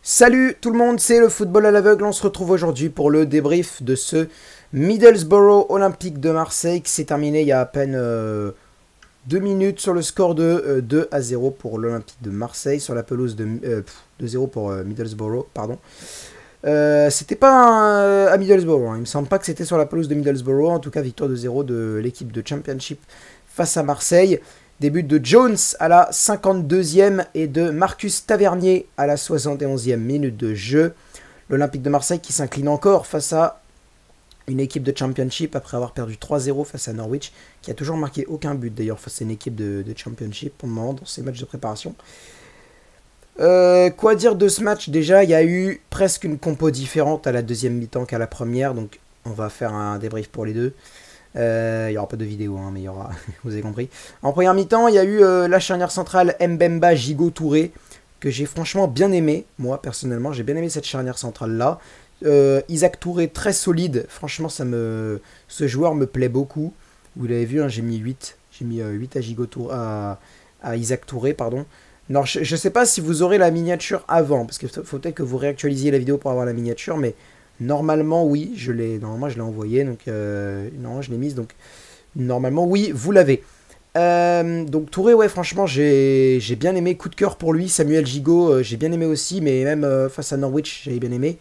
Salut tout le monde, c'est le football à l'aveugle. On se retrouve aujourd'hui pour le débrief de ce Middlesbrough Olympique de Marseille qui s'est terminé il y a à peine 2 minutes sur le score de 2-0 pour l'Olympique de Marseille sur la pelouse de 2-0 pour Middlesbrough, pardon. C'était pas à Middlesbrough, hein. Il me semble pas que c'était sur la pelouse de Middlesbrough. En tout cas, victoire de 0 de l'équipe de Championship face à Marseille. Début de Jones à la 52e et de Marcus Tavernier à la 71e minute de jeu. L'Olympique de Marseille qui s'incline encore face à une équipe de Championship après avoir perdu 3-0 face à Norwich, qui a toujours marqué aucun but d'ailleurs face à une équipe de Championship pour le moment dans ces matchs de préparation. Quoi dire de ce match? Déjà, il y a eu presque une compo différente à la deuxième mi-temps qu'à la première, donc on va faire un débrief pour les deux. Il n'y aura pas de vidéo, hein, mais il y aura, vous avez compris. En première mi-temps, il y a eu la charnière centrale Mbemba Gigot Touré, que j'ai franchement bien aimé. Moi, personnellement, j'ai bien aimé cette charnière centrale-là. Isaac Touré, très solide. Franchement, ce joueur me plaît beaucoup. Vous l'avez vu, hein, j'ai mis 8. J'ai mis 8 à, Gigot Touré, à Isaac Touré, pardon. Non, je ne sais pas si vous aurez la miniature avant, parce qu'il faut peut-être que vous réactualisiez la vidéo pour avoir la miniature, mais normalement, oui, normalement, je l'ai envoyé, donc non, je l'ai mise, donc normalement, oui, vous l'avez. Donc Touré, ouais, franchement, j'ai bien aimé, coup de cœur pour lui. Samuel Gigot, j'ai bien aimé aussi, mais même face à Norwich, j'avais bien aimé.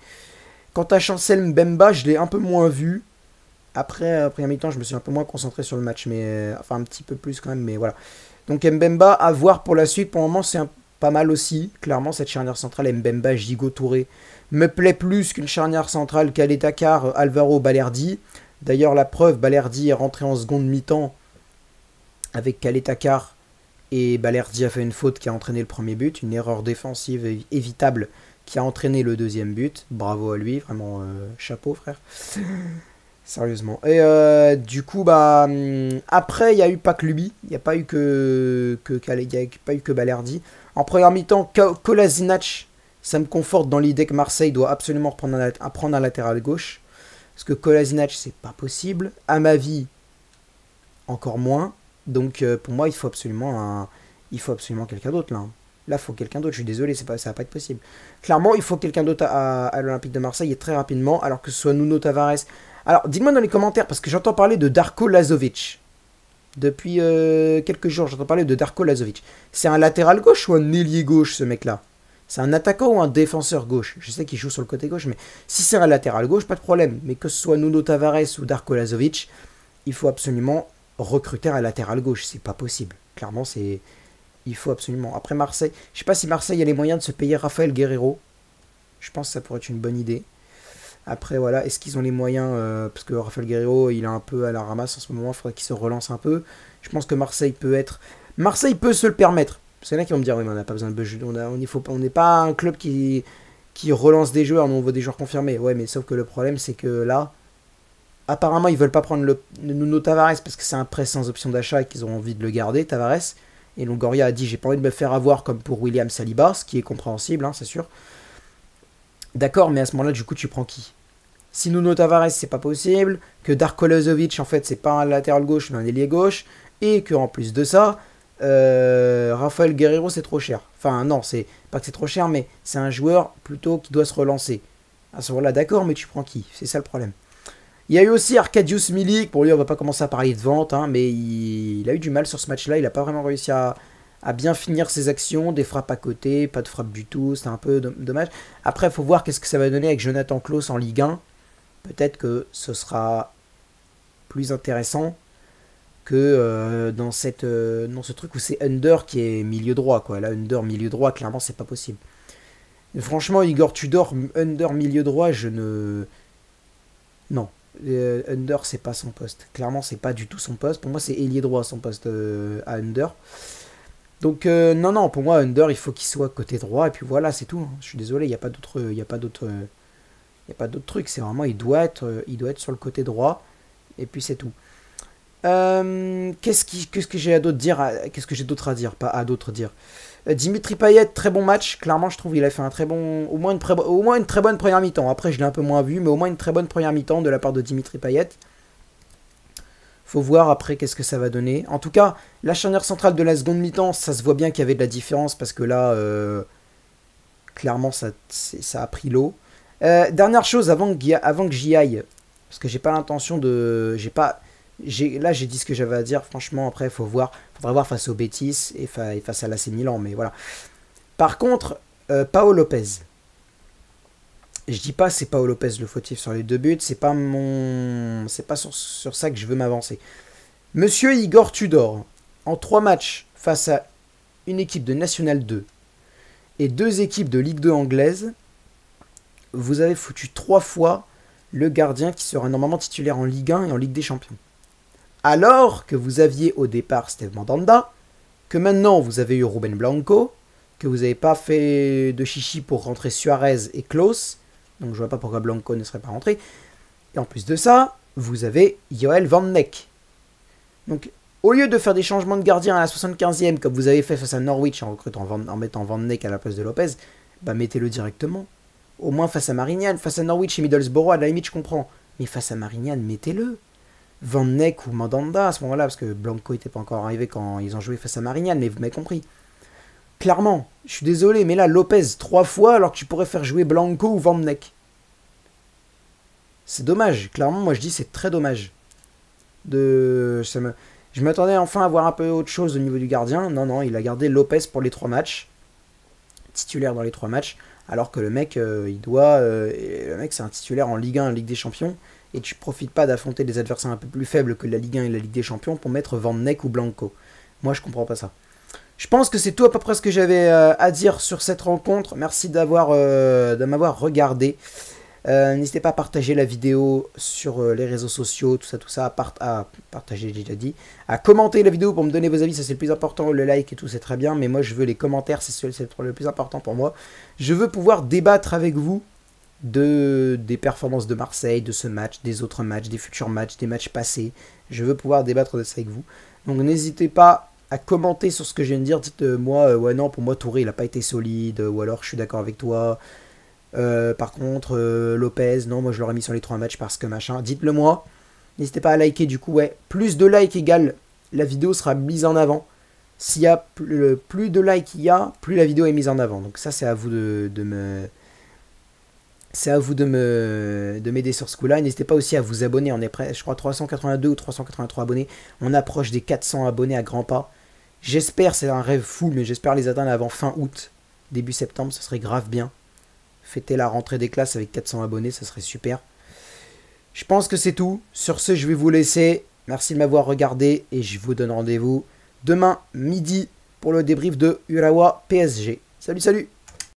Quant à Chancel Mbemba, je l'ai un peu moins vu. Après, première mi-temps, je me suis un peu moins concentré sur le match, mais enfin un petit peu plus quand même, mais voilà. Donc Mbemba, à voir pour la suite. Pour le moment, c'est pas mal aussi. Clairement, cette charnière centrale Mbemba, Gigot, Touré me plaît plus qu'une charnière centrale Caleta-Car, Alvaro, Balerdi. D'ailleurs, la preuve, Balerdi est rentré en seconde mi-temps avec Caleta-Car et Balerdi a fait une faute qui a entraîné le premier but. Une erreur défensive évitable qui a entraîné le deuxième but. Bravo à lui, vraiment chapeau, frère. Sérieusement. Et du coup, bah, après, il n'y a eu pas que lui. Il n'y a pas eu que Balerdi. En première mi-temps, Kolasinac, ça me conforte dans l'idée que Marseille doit absolument prendre un latéral gauche. Parce que Kolasinac, c'est pas possible. À ma vie, encore moins. Donc, pour moi, il faut absolument quelqu'un d'autre, là. Là, il faut quelqu'un d'autre. Je suis désolé, ça va pas être possible. Clairement, il faut quelqu'un d'autre à l'Olympique de Marseille et très rapidement. Alors que ce soit Nuno Tavares. Alors, dites-moi dans les commentaires, parce que j'entends parler de Darko Lazovic. Depuis quelques jours, j'entends parler de Darko Lazovic. C'est un latéral gauche ou un ailier gauche, ce mec-là? C'est un attaquant ou un défenseur gauche? Je sais qu'il joue sur le côté gauche, mais si c'est un latéral gauche, pas de problème. Mais que ce soit Nuno Tavares ou Darko Lazovic, il faut absolument recruter un latéral gauche. C'est pas possible. Clairement, il faut absolument. Après Marseille, je sais pas si Marseille a les moyens de se payer Raphaël Guerreiro. Je pense que ça pourrait être une bonne idée. Après, voilà, est-ce qu'ils ont les moyens parce que Raphaël Guerreiro, il est un peu à la ramasse en ce moment, il faudrait qu'il se relance un peu. Je pense que Marseille peut se le permettre. Parce qu'il y en a qui vont me dire, oui, mais on n'a pas besoin de buzz. On n'est pas un club qui relance des joueurs, nous on veut des joueurs confirmés. Ouais, mais sauf que le problème, c'est que là, apparemment, ils veulent pas prendre le Nuno Tavares parce que c'est un prêt sans option d'achat et qu'ils ont envie de le garder, Tavares. Et Longoria a dit, j'ai pas envie de me faire avoir comme pour William Saliba, ce qui est compréhensible, hein, c'est sûr. D'accord, mais à ce moment-là, du coup, tu prends qui? Si Nuno Tavares, c'est pas possible, que Darko Lazovic, en fait, c'est pas un latéral gauche, mais un ailier gauche, et que en plus de ça, Raphaël Guerreiro, c'est trop cher. Enfin, non, c'est pas que c'est trop cher, mais c'est un joueur plutôt qui doit se relancer. À ce moment-là, d'accord, mais tu prends qui? C'est ça le problème. Il y a eu aussi Arkadiusz Milik. Pour lui, on va pas commencer à parler de vente, hein, mais il a eu du mal sur ce match-là. Il a pas vraiment réussi à bien finir ses actions, des frappes à côté, pas de frappe du tout, c'était un peu dommage. Après, il faut voir qu'est-ce que ça va donner avec Jonathan Klaus en Ligue 1. Peut-être que ce sera plus intéressant que dans ce truc où c'est Under qui est milieu droit, quoi. Là, Under milieu droit, clairement, c'est pas possible. Et franchement, Igor Tudor, Under milieu droit, je ne... Non. Under, c'est pas son poste. Clairement, c'est pas du tout son poste. Pour moi, c'est ailier droit son poste à Under. Donc non, pour moi, Under, il faut qu'il soit côté droit, et puis voilà, c'est tout. Hein. Je suis désolé, il n'y a pas d'autre truc. C'est vraiment, il doit être sur le côté droit, et puis c'est tout. Qu'est-ce que j'ai d'autre à dire? Pas à d'autre dire. Dimitri Payet, très bon match. Clairement, je trouve qu'il a fait un très bon, au moins une très bonne première mi-temps. Après, je l'ai un peu moins vu, mais au moins une très bonne première mi-temps de la part de Dimitri Payet. Faut voir après qu'est-ce que ça va donner. En tout cas, la charnière centrale de la seconde mi-temps, ça se voit bien qu'il y avait de la différence parce que là, Clairement, ça a pris l'eau. Dernière chose, avant que j'y aille, parce que j'ai pas l'intention de... Là, j'ai dit ce que j'avais à dire. Franchement, après, il faudra voir face au Betis et face à l'AC Milan. Mais voilà. Par contre, Pau Lopez. Je dis pas c'est Pau Lopez le fautif sur les 2 buts. C'est pas sur ça que je veux m'avancer. Monsieur Igor Tudor, en 3 matchs face à une équipe de National 2 et 2 équipes de Ligue 2 anglaise, vous avez foutu 3 fois le gardien qui sera normalement titulaire en Ligue 1 et en Ligue des Champions. Alors que vous aviez au départ Steve Mandanda, que maintenant vous avez eu Ruben Blanco, que vous n'avez pas fait de chichi pour rentrer Suarez et Klose, donc je vois pas pourquoi Blanco ne serait pas rentré. Et en plus de ça, vous avez Joel Van Neck. Donc, au lieu de faire des changements de gardien à la 75e, comme vous avez fait face à Norwich en mettant Van Neck à la place de Lopez, bah mettez-le directement. Au moins face à Marignane, face à Norwich et Middlesbrough, à la limite je comprends. Mais face à Marignane, mettez-le. Van Neck ou Mandanda à ce moment-là, parce que Blanco n'était pas encore arrivé quand ils ont joué face à Marignane, mais vous m'avez compris. Clairement, je suis désolé, mais là, Lopez 3 fois alors que tu pourrais faire jouer Blanco ou Van Neck. C'est dommage. Clairement, moi je dis c'est très dommage. Je m'attendais enfin à voir un peu autre chose au niveau du gardien. Non, il a gardé Lopez pour les 3 matchs. Titulaire dans les 3 matchs. Alors que le mec, le mec c'est un titulaire en Ligue 1, en Ligue des Champions. Et tu profites pas d'affronter des adversaires un peu plus faibles que la Ligue 1 et la Ligue des Champions pour mettre Van Neck ou Blanco. Moi je comprends pas ça. Je pense que c'est tout à peu près ce que j'avais à dire sur cette rencontre. Merci de m'avoir regardé. N'hésitez pas à partager la vidéo sur les réseaux sociaux, tout ça, à partager, j'ai déjà dit, à commenter la vidéo pour me donner vos avis, ça c'est le plus important, le like et tout c'est très bien, mais moi je veux les commentaires, c'est le plus important pour moi. Je veux pouvoir débattre avec vous des performances de Marseille, de ce match, des autres matchs, des futurs matchs, des matchs passés. Je veux pouvoir débattre de ça avec vous. Donc n'hésitez pas à commenter sur ce que je viens de dire. Dites-moi, ouais non, pour moi Touré il n'a pas été solide, ou alors je suis d'accord avec toi. Par contre, Lopez, non, moi je l'aurais mis sur les 3 matchs parce que machin. Dites-le moi. N'hésitez pas à liker du coup, ouais. Plus de likes égale la vidéo sera mise en avant. S'il y a plus de likes il y a, plus la vidéo est mise en avant. Donc ça c'est à vous de m'aider sur ce coup-là. N'hésitez pas aussi à vous abonner. On est prêt, je crois 382 ou 383 abonnés. On approche des 400 abonnés à grands pas. J'espère, c'est un rêve fou, mais j'espère les atteindre avant fin août, début septembre. Ce serait grave bien. Fêter la rentrée des classes avec 400 abonnés, ça serait super. Je pense que c'est tout. Sur ce, je vais vous laisser. Merci de m'avoir regardé et je vous donne rendez-vous demain midi pour le débrief de Urawa PSG. Salut, salut!